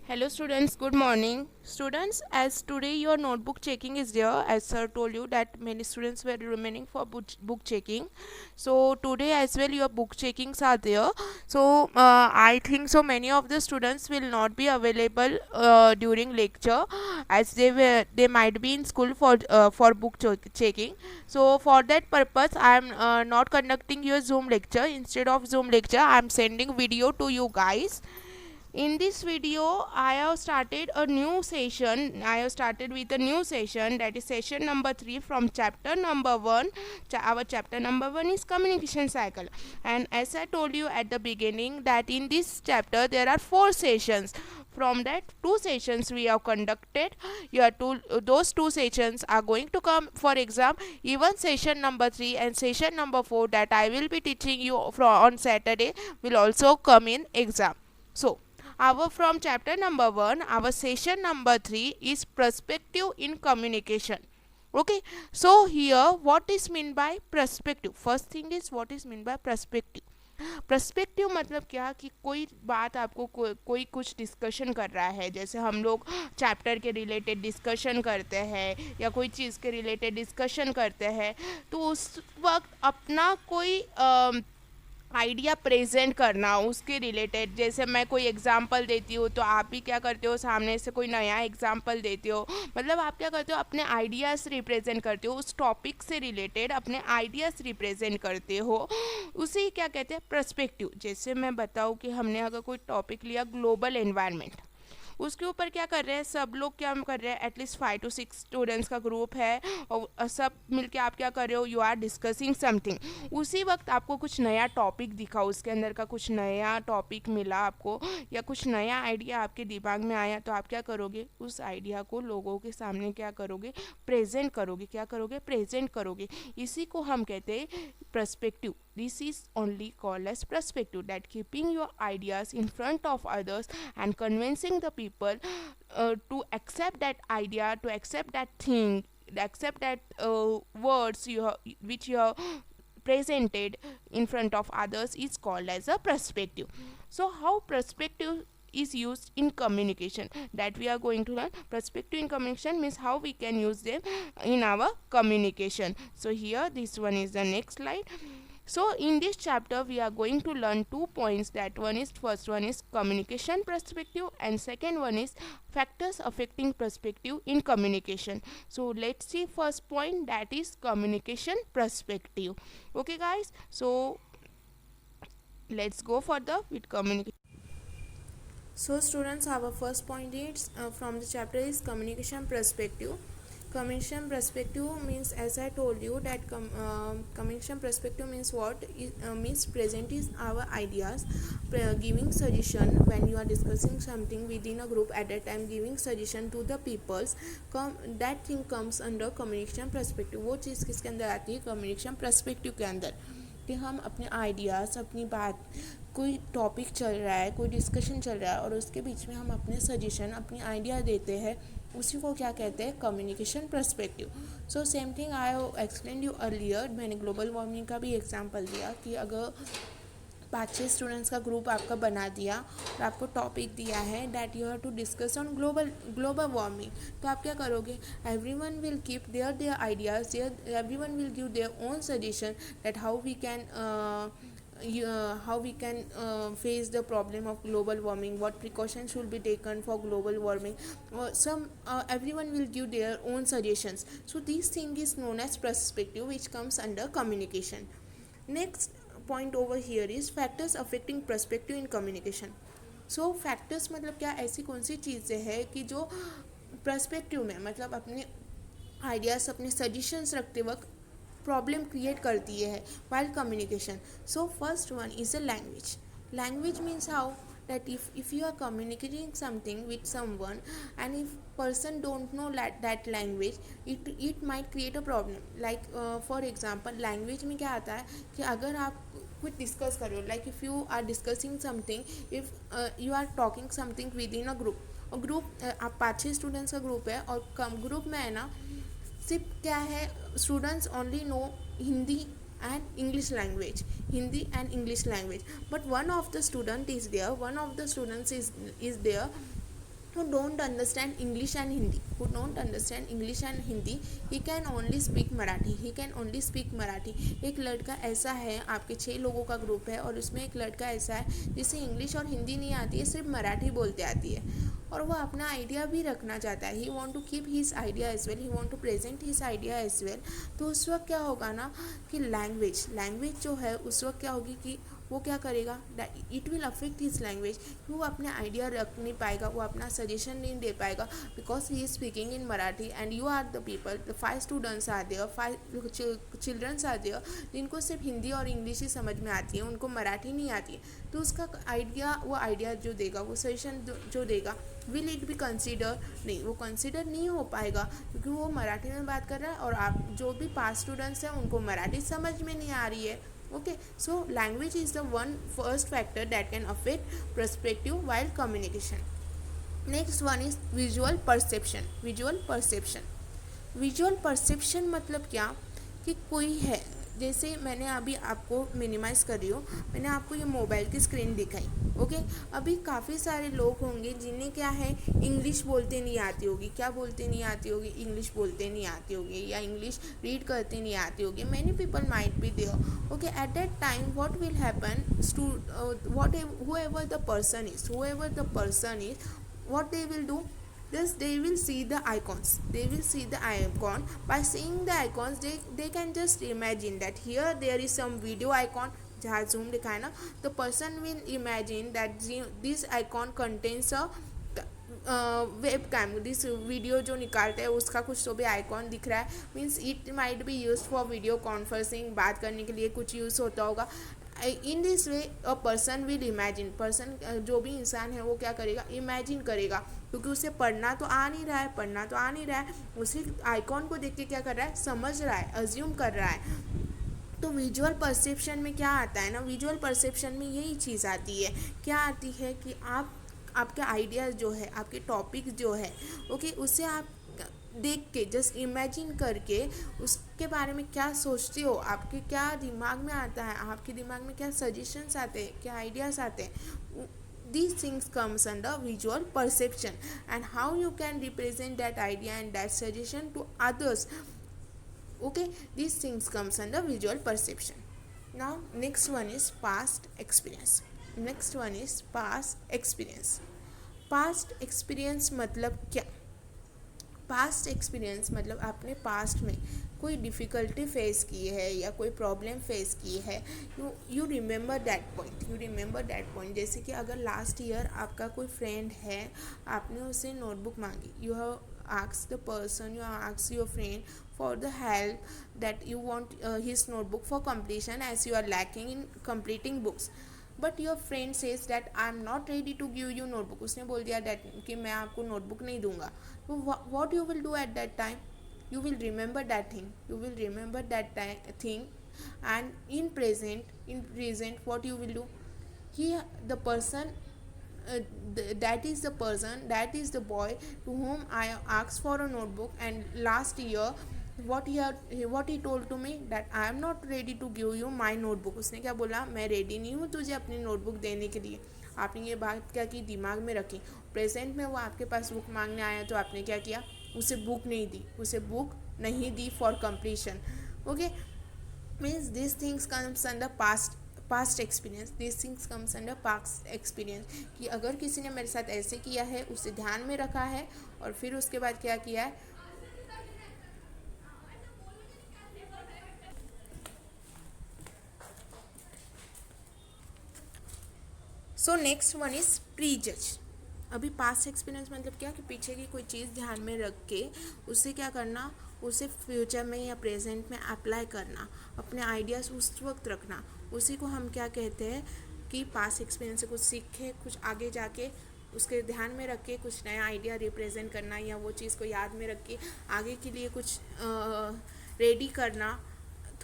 Hello students, good morning. Students, as today your notebook checking is there, as sir told you that many students were remaining for book checking. So today as well your book checkings are there. So I think so many of the students will not be available during lecture, as they might be in school for book checking. So for that purpose I am not conducting your Zoom lecture. Instead of Zoom lecture I am sending video to you guys. In this video I have started a new session. I have started with a new session, that is session number 3 from chapter number 1. Our chapter number 1 is communication cycle, and as I told you at the beginning that in this chapter there are 4 sessions. From that 2 sessions we have conducted. Those 2 sessions are going to come for exam. Even session number 3 and session number 4 that I will be teaching you on Saturday will also come in exam. So our from chapter number 1, our session number 3 is perspective in communication. Okay, so here what is mean by perspective? First thing is what is mean by perspective. Perspective मतलब क्या कि कोई बात आपको कोई कुछ discussion कर रहा है, जैसे हम लोग चैप्टर के रिलेटेड डिस्कशन करते हैं या कोई चीज़ के रिलेटेड डिस्कशन करते हैं, तो उस वक्त अपना कोई आइडिया प्रेजेंट करना उसके रिलेटेड। जैसे मैं कोई एग्जांपल देती हूँ तो आप भी क्या करते हो, सामने से कोई नया एग्जांपल देते हो, मतलब आप क्या करते हो, अपने आइडियाज़ रिप्रेजेंट करते हो, उस टॉपिक से रिलेटेड अपने आइडियाज़ रिप्रेजेंट करते हो, उसे क्या कहते हैं पर्सपेक्टिव। जैसे मैं बताऊँ कि हमने अगर कोई टॉपिक लिया ग्लोबल एनवायरनमेंट, उसके ऊपर क्या कर रहे हैं सब लोग, क्या कर रहे हैं, एटलीस्ट 5 to 6 स्टूडेंट्स का ग्रुप है और सब मिलके आप क्या कर रहे हो, यू आर डिस्कसिंग समथिंग। उसी वक्त आपको कुछ नया टॉपिक दिखा, उसके अंदर का कुछ नया टॉपिक मिला आपको, या कुछ नया आइडिया आपके दिमाग में आया, तो आप क्या करोगे, उस आइडिया को लोगों के सामने क्या करोगे, प्रेजेंट करोगे। क्या करोगे, प्रेजेंट करोगे। इसी को हम कहते हैं perspective. This is only called as perspective, that keeping your ideas in front of others and convincing the people to accept that idea, to accept that thing, accept that words which you have presented in front of others is called as a perspective. So how perspective is used in communication, that we are going to learn. Perspective in communication means how we can use them in our communication. So here this one is the next slide. So in this chapter we are going to learn 2 points, that first one is communication perspective and second one is factors affecting perspective in communication. So let's see first point, that is communication perspective. Okay guys, so let's go further with communication. So students, our first point is from the chapter is communication perspective. Communication perspective means, as I told you, that communication perspective means what means present is our ideas, giving suggestion when you are discussing something within a group, at that time giving suggestion to the peoples. That thing comes under communication perspective. वो चीज़ किसके अंदर आती है, communication perspective के अंदर, कि हम अपने आइडियाज़, अपनी बात, कोई टॉपिक चल रहा है, कोई डिस्कशन चल रहा है और उसके बीच में हम अपने सजेशन, अपनी आइडिया देते हैं, उसी को क्या कहते हैं, communication perspective. So same thing I have explain you earlier. मैंने ग्लोबल वार्मिंग का भी एग्जांपल दिया कि अगर 5-6 स्टूडेंट्स का ग्रुप आपका बना दिया और आपको टॉपिक दिया है that you have to discuss on global warming, तो आप क्या करोगे, everyone will keep their ideas, everyone will give their own suggestion that how we can face the problem of global warming, what precautions should be taken for global warming. Everyone will give their own suggestions. So this thing is known as perspective, which comes under communication. Next point over here is factors affecting perspective in communication. So factors मतलब क्या, ऐसी कौन सी चीज़ें हैं कि जो perspective में, मतलब अपने आइडियाज़, अपने सजेशंस रखते वक्त प्रॉब्लम क्रिएट करती है while communication. So first one is a language. Language means how, that if you are communicating something with someone and if person don't know that language, it might create a problem. Like for example, language में क्या आता है कि अगर आप कुछ discuss कर रहे हो, like if you are discussing something, if you are talking something within a group, और ग्रुप आप 5-6 स्टूडेंट्स का ग्रुप है और कम ग्रुप में है ना, सिर्फ क्या है, students only no Hindi and English language, Hindi and English language, but one of the students is there who don't understand English and Hindi, who don't understand English and Hindi, he can only speak Marathi, he can only speak Marathi. एक लड़का ऐसा है, आपके 6 लोगों का group है और उसमें एक लड़का ऐसा है जिसे इंग्लिश और हिंदी नहीं आती है, सिर्फ मराठी बोलते आती है और वो अपना आइडिया भी रखना चाहता है. He want to keep his idea as well, he want to present his idea as well. तो उस वक्त क्या होगा ना कि लैंग्वेज जो है उस वक्त क्या होगी कि वो क्या करेगा, it will affect his language. वो अपने आइडिया रख नहीं पाएगा, वो अपना सजेशन नहीं दे पाएगा, because he is speaking in Marathi and you are the people, the 5 students are there, 5 childrens are there जिनको सिर्फ हिंदी और इंग्लिश ही समझ में आती है, उनको मराठी नहीं आती है. तो उसका आइडिया, वो आइडिया जो देगा, वो सजेशन जो देगा, विल इट बी कंसिडर, नहीं वो कंसिडर नहीं हो पाएगा क्योंकि वो मराठी में बात कर रहा है और आप जो भी 5 स्टूडेंट्स हैं उनको मराठी समझ में नहीं आ रही है. Okay, so language is the first factor that can affect perspective while communication. Next one is visual perception. Visual perception मतलब क्या कि कोई है, जैसे मैंने अभी आपको मिनिमाइज़ कर रही हूँ, मैंने आपको ये मोबाइल की स्क्रीन दिखाई. ओके, अभी काफ़ी सारे लोग होंगे जिन्हें क्या है, इंग्लिश बोलते नहीं आती होगी. क्या बोलते नहीं आती होगी? इंग्लिश बोलते नहीं आती होगी या इंग्लिश रीड करते नहीं आती होगी. Many people might be there. Okay, at that time what will happen to whoever the person is, what they will do, just they will see the icons, by seeing the icons they can just imagine that here there is some video icon जहाँ zoom लिखा है ना, the person will imagine that this icon contains a webcam. This video जो निकालते हैं उसका कुछ तो भी आइकॉन दिख रहा है, means it might be use for video conferencing, बात करने के लिए कुछ यूज़ होता होगा. In this way a person will imagine, जो भी इंसान है वो क्या करेगा, इमेजिन करेगा, क्योंकि उसे पढ़ना तो आ नहीं रहा है, उसी आइकॉन को देख के क्या कर रहा है, समझ रहा है, अज्यूम कर रहा है. तो विजुअल परसेप्शन में क्या आता है ना, विजुअल परसेप्शन में यही चीज़ आती है. क्या आती है कि आपके आइडियाज़ जो है, आपके टॉपिक जो है, ओके, उसे आप देख के जस्ट इमेजिन करके उसके बारे में क्या सोचते हो, आपके क्या दिमाग में आता है, आपके दिमाग में क्या सजेशंस आते हैं, क्या आइडियाज़ आते हैं. These things comes under visual perception and how you can represent that idea and that suggestion to others. Okay, these things comes under visual perception. Now next one is past experience. Past experience मतलब क्या? Past experience मतलब आपने past में कोई difficulty face की है या कोई प्रॉब्लम फेस की है, यू रिमेंबर दैट पॉइंट. जैसे कि अगर लास्ट ईयर आपका कोई फ्रेंड है, आपने उससे नोटबुक मांगी, you have asked the person, you have asked your friend for the help that you want his notebook for completion as you are lacking in completing books. But your friend says that I am not ready to give you notebook. उसने बोल दिया that कि मैं आपको notebook नहीं दूंगा. तो what you will do at that time? You will remember that thing. And in present what you will do? The person that is the boy to whom I asked for a notebook, and last year what he told to me that I am not ready to give you my notebook. उसने क्या बोला, मैं ready नहीं हूँ तुझे अपनी notebook देने के लिए. आपने ये बात क्या की, दिमाग में रखी. प्रेजेंट में वो आपके पास बुक मांगने आया तो आपने क्या किया, उसे बुक नहीं दी for completion. Okay, means this things comes under past experience. This things comes under past experience कि अगर किसी ने मेरे साथ ऐसे किया है, उसे ध्यान में रखा है और फिर उसके बाद क्या किया है. So next one is pre जज. अभी पास्ट एक्सपीरियंस मतलब क्या कि पीछे की कोई चीज़ ध्यान में रख के उसे क्या करना, उसे फ्यूचर में या प्रेजेंट में अप्लाई करना, अपने आइडियाज़ उस वक्त रखना, उसी को हम क्या कहते हैं कि पास्ट एक्सपीरियंस से कुछ सीखे, कुछ आगे जाके उसके ध्यान में रख के कुछ नया आइडिया रिप्रेजेंट करना या वो चीज़ को याद में रख के आगे के लिए कुछ रेडी करना,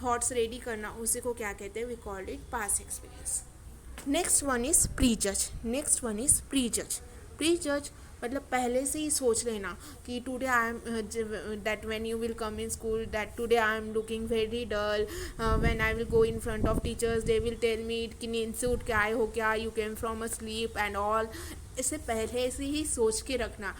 थॉट्स रेडी करना, उसी को क्या कहते हैं, we called it past experience. Next one is prejudge. मतलब पहले से ही सोच लेना कि today I am that when you will come in school that today I am looking very dull, when I will go in front of teachers they will tell me कि नींद से उठ के आए हो क्या, you came from a sleep and all. इसे पहले से ही सोच के रखना.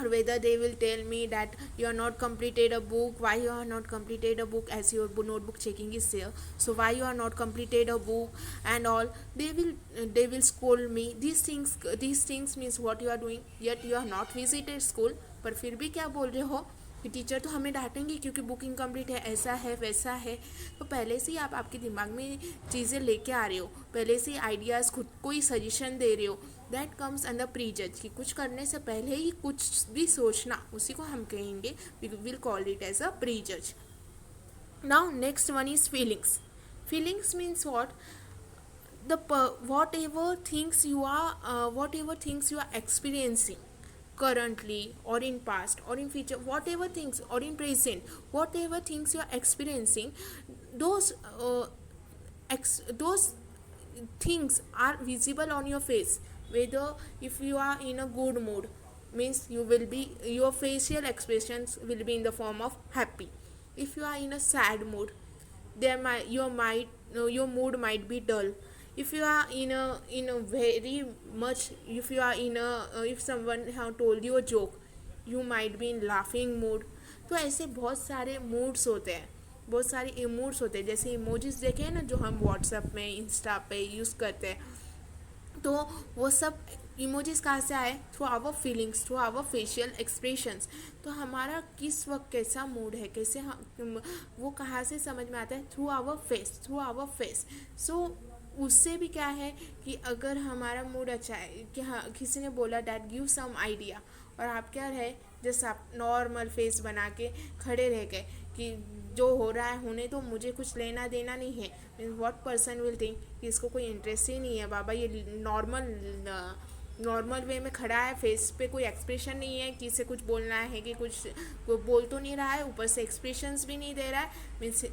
Or whether they will tell me that you are not completed a book, why you are not completed a book, as your notebook checking is there, so why you are not completed a book and all. They will scold me. These things means what you are doing, yet you are not visited school, पर फिर भी क्या बोल रहे हो कि teacher तो हमें डांटेंगे क्योंकि बुक इनकम्प्लीट है, ऐसा है वैसा है. तो पहले से ही आप आपके दिमाग में चीज़ें लेके आ रहे हो, पहले से ही आइडियाज़ खुद को ही सजेशन दे रहे हो. दैट कम्स अंडर प्री जज, कि कुछ करने से पहले ही कुछ भी सोचना, उसी को हम कहेंगे, we will call it as a prejudge. Now next one is feelings. Feelings means what, the whatever things you are experiencing currently or in past or in future, whatever things, or in present, whatever things you are experiencing, those those things are visible on your face. Whether if you are in a good mood, means you will be, your facial expressions will be in the form of happy. If you are in a sad mood, your mood might be dull. If you are in a very much, if you are in a if someone have told you a joke, you might be in laughing mood. तो ऐसे बहुत सारे moods होते हैं, बहुत सारे इमोड्स होते हैं. जैसे इमोजीज देखे हैं ना, जो हम व्हाट्सएप में, इंस्टा पे यूज़ करते हैं, तो वो सब इमोजीज कहाँ से आए? Through our feelings, through our facial expressions. तो हमारा किस वक्त कैसा मूड है, कैसे वो कहाँ से समझ में आता है? Through our face, through our face. So उससे भी क्या है कि अगर हमारा मूड अच्छा है, कि हाँ किसी ने बोला डैट गिव सम आइडिया, और आप क्या रहे, जैसे आप नॉर्मल फेस बना के खड़े रह गए कि जो हो रहा है होने तो, मुझे कुछ लेना देना नहीं है. Means what person will think कि इसको कोई इंटरेस्ट ही नहीं है, बाबा ये नॉर्मल वे में खड़ा है, फेस पे कोई एक्सप्रेशन नहीं है कि इसे कुछ बोलना है, कि कुछ वो बोल तो नहीं रहा है, ऊपर से एक्सप्रेशंस भी नहीं दे रहा है. Means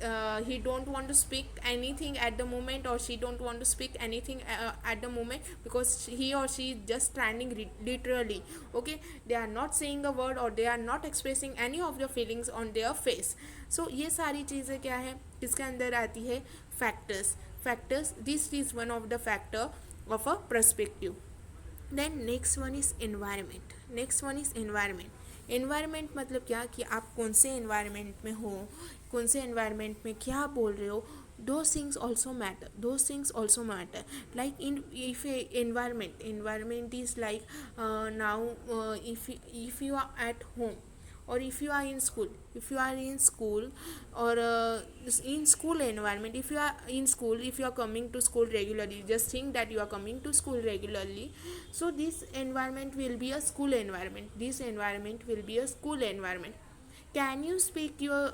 he don't want to speak anything at the moment, और she don't want to speak anything at the moment, because he और she is just standing literally. Okay, they are not saying a word, और they are not expressing any of the feelings on their face. So ये सारी चीज़ें क्या है, किसके अंदर आती है? Factors. This is one of the factor of a perspective. Then next one is environment. Environment मतलब क्या, कि आप कौन से एनवायरनमेंट में हो, कौन से एनवायरनमेंट में क्या बोल रहे हो. those things also matter. Like in, if a environment is like, now if you are at home, or if you are in school, or in school environment, if you are in school, if you are coming to school regularly, just think that you are coming to school regularly. So this environment will be a school environment. Can you speak your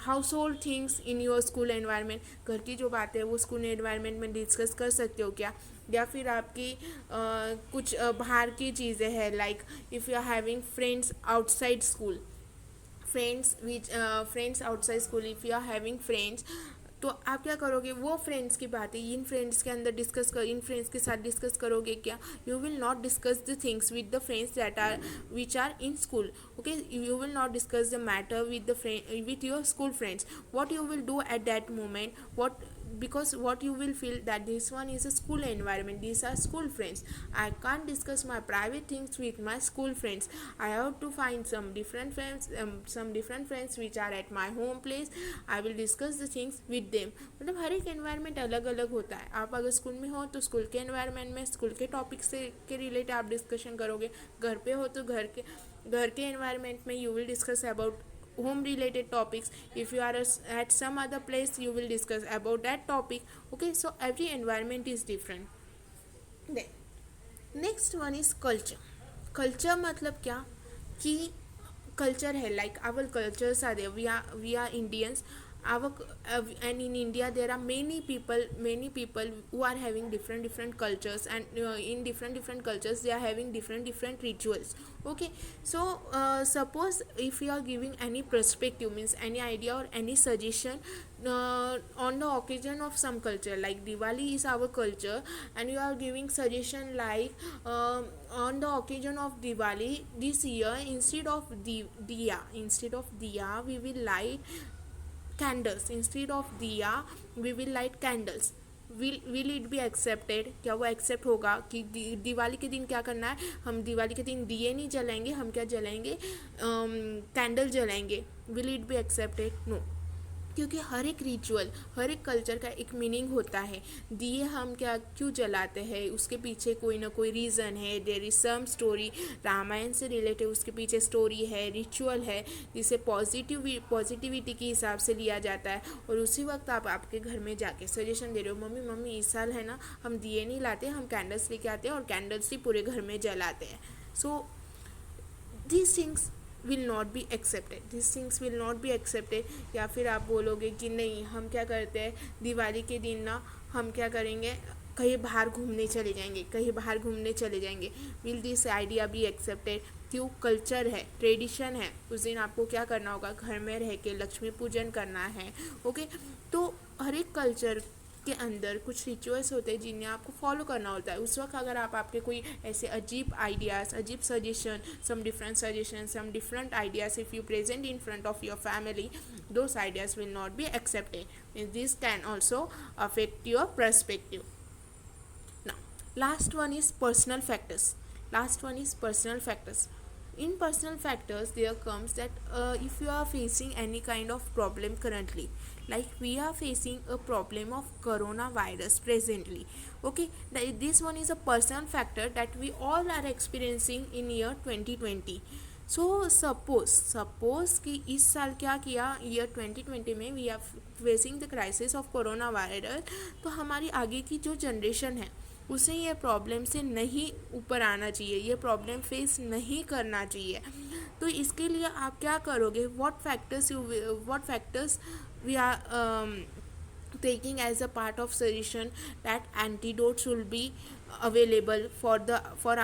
house hold things in your school environment? घर की जो बातें हैं वो school environment में discuss कर सकते हो क्या? या फिर आपकी कुछ बाहर की चीज़ें हैं, like if you are having friends outside school, friends outside school, if you are having friends, तो आप क्या करोगे? वो फ्रेंड्स की बातें इन फ्रेंड्स के अंदर इन फ्रेंड्स के साथ डिस्कस करोगे क्या? You will not discuss the things with the friends that are which are in school. Okay, you will not discuss the matter with your school friends. What you will do at that moment, because what you will feel that this one is a school environment, these are school friends, I can't discuss my private things with my school friends, I have to find some different friends which are at my home place, I will discuss the things with them. मतलब हर एक environment अलग अलग होता है. आप अगर school में हो तो स्कूल के एनवायरनमेंट में स्कूल के टॉपिक से के रिलेटेड आप डिस्कशन करोगे. घर पे हो तो घर के एनवायरनमेंट में you will discuss about home related topics. If you are at some other place, you will discuss about that topic. Okay, so every environment is different. Then next one is culture मतलब क्या, कि culture है, like our cultures are there, we are Indians. And in India there are many people who are having different cultures, and in different cultures they are having different rituals. Okay, so suppose if you are giving any perspective, means any idea or any suggestion on the occasion of some culture, like Diwali is our culture, and you are giving suggestion like, on the occasion of Diwali this year, instead of diya we will light candles. Instead of diya we will light candles. Will it be accepted, क्या वो accept होगा कि दिवाली के दिन क्या करना है, हम दिवाली के दिन दिए नहीं जलाएंगे, हम क्या जलाएंगे, कैंडल जलाएंगे, will it be accepted, no. क्योंकि हर एक रिचुअल, हर एक कल्चर का एक मीनिंग होता है। दिए हम क्या क्यों जलाते हैं, उसके पीछे कोई ना कोई रीज़न है, there is some story, Ramayana से रिलेटेड उसके पीछे स्टोरी है, रिचुअल है, जिसे पॉजिटिविटी के हिसाब से लिया जाता है। और उसी वक्त आप आपके घर में जाके सजेशन दे रहे हो, मम्मी मम्मी इस साल है ना हम दिए नहीं लाते, हम कैंडल्स लेके आते हैं और कैंडल्स ही पूरे घर में जलाते हैं। सो these things will not be accepted, these things will not be accepted। या फिर आप बोलोगे कि नहीं हम क्या करते हैं, दिवाली के दिन ना हम क्या करेंगे, कहीं बाहर घूमने चले जाएंगे, कहीं बाहर घूमने चले जाएंगे, will this idea be accepted? क्यों, कल्चर है, ट्रेडिशन है, उस दिन आपको क्या करना होगा, घर में रह के लक्ष्मी पूजन करना है। ओके, तो हर एक कल्चर के अंदर कुछ रिचुअल्स होते हैं जिन्हें आपको फॉलो करना होता है। उस वक्त अगर आप आपके कोई ऐसे अजीब आइडियाज़, अजीब suggestion, some different suggestion, some different ideas if you present in front of your family, those ideas will not be accepted, and this can also affect your perspective. Now last one is personal factors. Last one is personal factors. In personal factors there comes that if you are facing any kind of problem currently, like we are facing a problem of coronavirus presently, okay, this one is a personal factor that we all are experiencing in year 2020. So suppose कि इस साल क्या किया, year 2020 में we are facing the crisis of corona virus, तो हमारी आगे की जो जनरेशन है उसे ये प्रॉब्लम से नहीं ऊपर आना चाहिए, ये प्रॉब्लम फेस नहीं करना चाहिए। तो इसके लिए आप क्या करोगे, what factors we are taking as a part of solution, that antidotes will be available for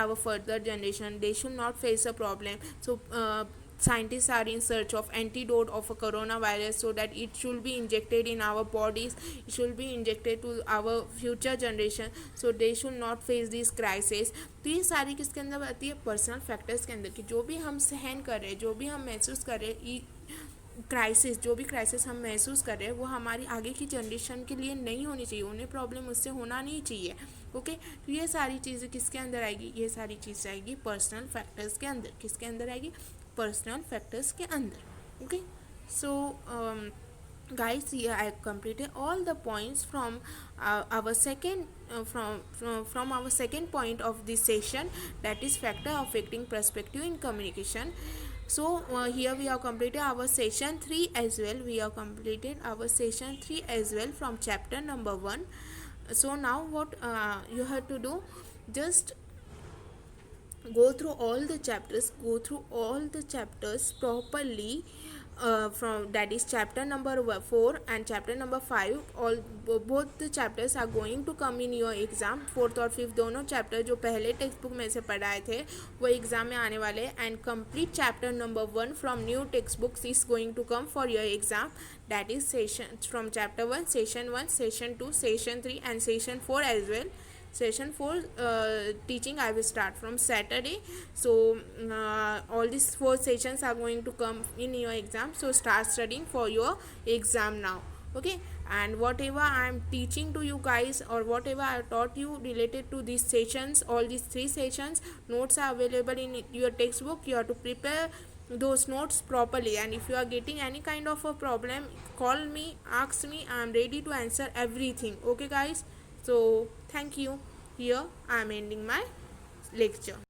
our further generation, they should not face a problem. So scientists are in search of antidote of a coronavirus so that it should be injected in our bodies, it should be injected to our future generation, so they should not face this crisis। तो ये सारी किसके अंदर आती है, personal factors के अंदर, कि जो भी हम सहन कर रहे हैं, जो भी हम महसूस कर रहे हैं, क्राइसिस, जो भी क्राइसिस हम महसूस कर रहे हैं वो हमारी आगे की जनरेशन के लिए नहीं होनी चाहिए, उन्हें प्रॉब्लम उससे होना नहीं चाहिए। ओके, तो ये सारी चीज़ें किसके अंदर आएगी, ये सारी चीज़ आएगी पर्सनल फैक्टर्स के अंदर। किसके अंदर आएगी, पर्सनल फैक्टर्स के अंदर। Okay, so guys, here I completed all the points from our second from our second point of this session, that is factor affecting perspective in communication. So here we have completed our session 3 as well, we have completed our session 3 as well from chapter number 1. So now what you have to do, just go through all the chapters properly, from that is chapter number 4 and chapter number 5, all both the chapters are going to come in your exam। 4th और 5th दोनों chapter जो पहले text book में से पढ़ाए थे वो exam में आने वाले, and complete chapter number 1 from new text books is going to come for your exam, that is session from chapter 1, session 1, session 2, session 3 and session 4 as well। Session 4 teaching I will start from Saturday, so all these 4 sessions are going to come in your exam, so start studying for your exam now। Okay, and whatever I am teaching to you guys, or whatever I taught you related to these sessions, all these 3 sessions, notes are available in your textbook, you have to prepare those notes properly, and if you are getting any kind of a problem, call me, ask me, I am ready to answer everything। Okay guys, so thank you, here I am ending my lecture।